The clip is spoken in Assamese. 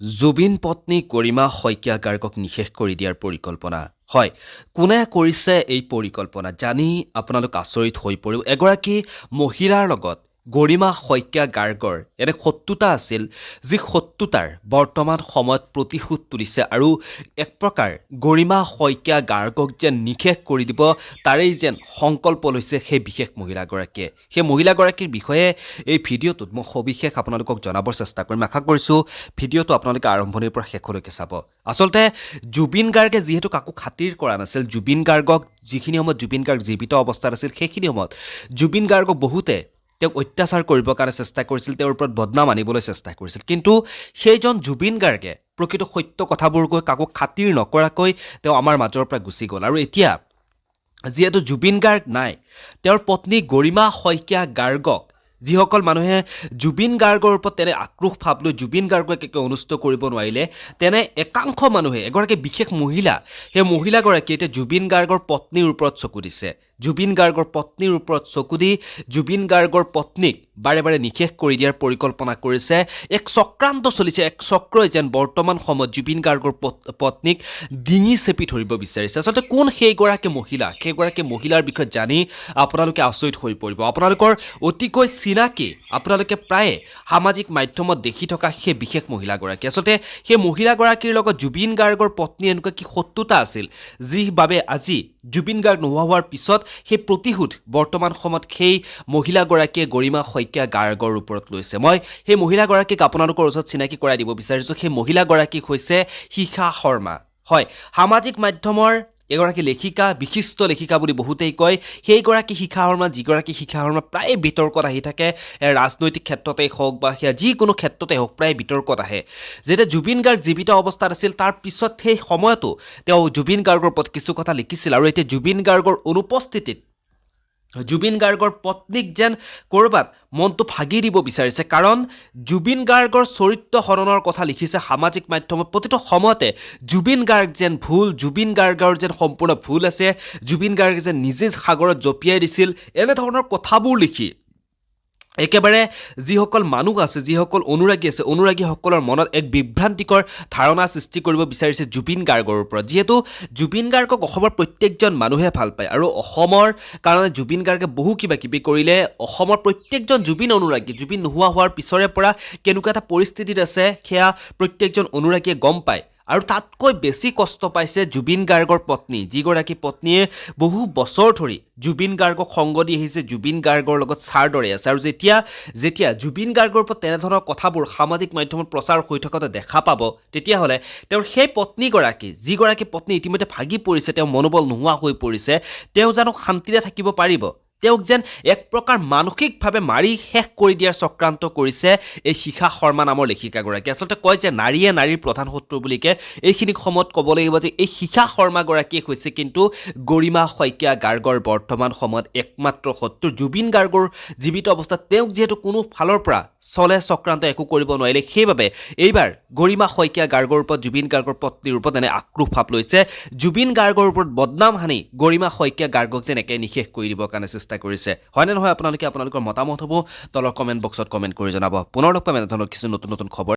জুবিন পত্নী গৰিমা শইকীয়া গাৰ্গক নিষেধ কৰি দিয়াৰ পৰিকল্পনা হয় কোনে কৰিছে এই পৰিকল্পনা জানি আপোনালোক আচৰিত হৈ পৰিব এগৰাকী মহিলাৰ লগত গৰিমা শইকীয়া গাৰ্গৰ এনে শত্ৰুতা আছিল যি শত্ৰুতাৰ বৰ্তমান সময়ত প্ৰতিশোধ তুলিছে আৰু এক প্ৰকাৰ গৰিমা শইকীয়া গাৰ্গক যেন নিষেধ কৰি দিব তাৰেই যেন সংকল্প লৈছে সেই বিশেষ মহিলাগৰাকীয়ে সেই মহিলাগৰাকীৰ বিষয়ে এই ভিডিঅ'টোত মই সবিশেষ আপোনালোকক জনাবৰ চেষ্টা কৰিম আশা কৰিছোঁ ভিডিঅ'টো আপোনালোকে আৰম্ভণিৰ পৰা শেষলৈকে চাব আচলতে জুবিন গাৰ্গে যিহেতু কাকো খাতিৰ কৰা নাছিল জুবিন গাৰ্গক যিখিনি সময়ত জুবিন গাৰ্গ জীৱিত অৱস্থাত আছিল সেইখিনি সময়ত জুবিন গাৰ্গক বহুতে তেওঁক অত্যাচাৰ কৰিবৰ কাৰণে চেষ্টা কৰিছিল তেওঁৰ ওপৰত বদনাম আনিবলৈ চেষ্টা কৰিছিল কিন্তু সেইজন জুবিন গাৰ্গে প্ৰকৃত সত্য কথাবোৰ কৈ কাকো খাতিৰ নকৰাকৈ তেওঁ আমাৰ মাজৰ পৰা গুচি গ'ল আৰু এতিয়া যিহেতু জুবিন গাৰ্গ নাই তেওঁৰ পত্নী গৰিমা শইকীয়া গাৰ্গক যিসকল মানুহে জুবিন গাৰ্গৰ ওপৰত তেনে আক্ৰোশ ভাৱ লৈ জুবিন গাৰ্গক একে অনুষ্ঠিত কৰিব নোৱাৰিলে তেনে একাংশ মানুহে এগৰাকী বিশেষ মহিলা সেই মহিলাগৰাকীয়ে এতিয়া জুবিন গাৰ্গৰ পত্নীৰ ওপৰত চকু দিছে জুবিন গাৰ্গৰ পত্নীৰ ওপৰত চকু দি জুবিন গাৰ্গৰ পত্নীক বাৰে বাৰে নিষেধ কৰি দিয়াৰ পৰিকল্পনা কৰিছে এক চক্ৰান্ত চলিছে এক চক্ৰই যেন বৰ্তমান সময়ত জুবিন গাৰ্গৰ পত্নীক ডিঙি চেপি ধৰিব বিচাৰিছে আচলতে কোন সেইগৰাকী মহিলাৰ বিষয়ে জানি আপোনালোকে আচৰিত হৈ পৰিব আপোনালোকৰ অতিকৈ চিনাকি আপোনালোকে প্ৰায়ে সামাজিক মাধ্যমত দেখি থকা সেই বিশেষ মহিলাগৰাকী আচলতে সেই মহিলাগৰাকীৰ লগত জুবিন গাৰ্গৰ পত্নী এনেকুৱা কি শত্ৰুতা আছিল যিবাবে আজি জুবিন গাৰ্গ নোহোৱা হোৱাৰ পিছত সেই প্ৰতিশোধ বৰ্তমান সময়ত সেই মহিলাগৰাকীয়ে গৰিমা শইকীয়া গাৰ্গৰ ওপৰত লৈছে মই সেই মহিলাগৰাকীক আপোনালোকৰ ওচৰত চিনাকি কৰাই দিব বিচাৰিছোঁ সেই মহিলাগৰাকী হৈছে শিখা শৰ্মা হয় সামাজিক মাধ্যমৰ এগৰাকী লেখিকা বিশিষ্ট লেখিকা বুলি বহুতেই কয় সেইগৰাকী শিখা শৰ্মা যিগৰাকী শিখা শৰ্মা প্ৰায় বিতৰ্কত আহি থাকে ৰাজনৈতিক ক্ষেত্ৰতেই হওক বা সেয়া যিকোনো ক্ষেত্ৰতে হওক প্ৰায় বিতৰ্কত আহে যেতিয়া জুবিন গাৰ্গ জীৱিত অৱস্থাত আছিল তাৰ পিছত সেই সময়তো তেওঁ জুবিন গাৰ্গৰ ওপৰত কিছু কথা লিখিছিল আৰু এতিয়া জুবিন গাৰ্গৰ অনুপস্থিতিত জুবিন গাৰ্গৰ পত্নীক যেন ক'ৰবাত মনটো ভাগি দিব বিচাৰিছে কাৰণ জুবিন গাৰ্গৰ চৰিত্ৰ হৰণৰ কথা লিখিছে সামাজিক মাধ্যমত প্ৰতিটো সময়তে জুবিন গাৰ্গ যেন ভুল জুবিন গাৰ্গৰ যেন সম্পূৰ্ণ ভুল আছে জুবিন গাৰ্গে যেন নিজে সাগৰত জঁপিয়াই দিছিল এনেধৰণৰ কথাবোৰ লিখি একেবাৰে যিসকল মানুহ আছে যিসকল অনুৰাগী আছে অনুৰাগীসকলৰ মনত এক বিভ্ৰান্তিকৰ ধাৰণা সৃষ্টি কৰিব বিচাৰিছে জুবিন গাৰ্গৰ ওপৰত যিহেতু জুবিন গাৰ্গক অসমৰ প্ৰত্যেকজন মানুহে ভাল পায় আৰু অসমৰ কাৰণে জুবিন গাৰ্গে বহু কিবা কিবি কৰিলে অসমৰ প্ৰত্যেকজন জুবিন অনুৰাগী জুবিন নোহোৱা হোৱাৰ পিছৰে পৰা কেনেকুৱা এটা পৰিস্থিতিত আছে সেয়া প্ৰত্যেকজন অনুৰাগীয়ে গম পায় আৰু তাতকৈ বেছি কষ্ট পাইছে জুবিন গাৰ্গৰ পত্নী যিগৰাকী পত্নীয়ে বহু বছৰ ধৰি জুবিন গাৰ্গক সংগ দি আহিছে জুবিন গাৰ্গৰ লগত ছাৰ দৰে আছে আৰু যেতিয়া জুবিন গাৰ্গৰ ওপৰত তেনেধৰণৰ কথাবোৰ সামাজিক মাধ্যমত প্ৰচাৰ হৈ থকাটো দেখা পাব তেতিয়াহ'লে তেওঁৰ সেই পত্নীগৰাকী যিগৰাকী পত্নী ইতিমধ্যে ভাগি পৰিছে তেওঁ মনোবল নোহোৱা হৈ পৰিছে তেওঁ জানো শান্তিৰে থাকিব পাৰিব তেওঁক যেন এক প্ৰকাৰ মানসিকভাৱে মাৰি শেষ কৰি দিয়াৰ চক্ৰান্ত কৰিছে এই শিখা শৰ্মা নামৰ লেখিকাগৰাকী আচলতে কয় যে নাৰীয়ে নাৰীৰ প্ৰধান শত্ৰু বুলিকে এইখিনি সময়ত ক'ব লাগিব যে এই শিখা শৰ্মাগৰাকীয়ে হৈছে কিন্তু গৰিমা শইকীয়া গাৰ্গৰ বৰ্তমান সময়ত একমাত্ৰ শত্ৰু জুবিন গাৰ্গৰ জীৱিত অৱস্থাত তেওঁক যিহেতু কোনো ফালৰ পৰা চলে চক্ৰান্ত একো কৰিব নোৱাৰিলে সেইবাবে এইবাৰ গৰিমা শইকীয়া গাৰ্গৰ ওপৰত জুবিন গাৰ্গৰ পত্নীৰ ওপৰত এনে আক্ৰোশ ভাৱ লৈছে জুবিন গাৰ্গৰ ওপৰত বদনাম সানি গৰিমা শইকীয়া গাৰ্গক যেন একে নিষেধ কৰি দিবৰ কাৰণে চেষ্টা কৰিছে হয়নে নহয় আপোনালোকৰ মতামত হ'ব তলৰ কমেণ্ট বক্সত কমেণ্ট কৰি জনাব পুনৰ লগ পাম এনেধৰণৰ কিছু নতুন খবৰ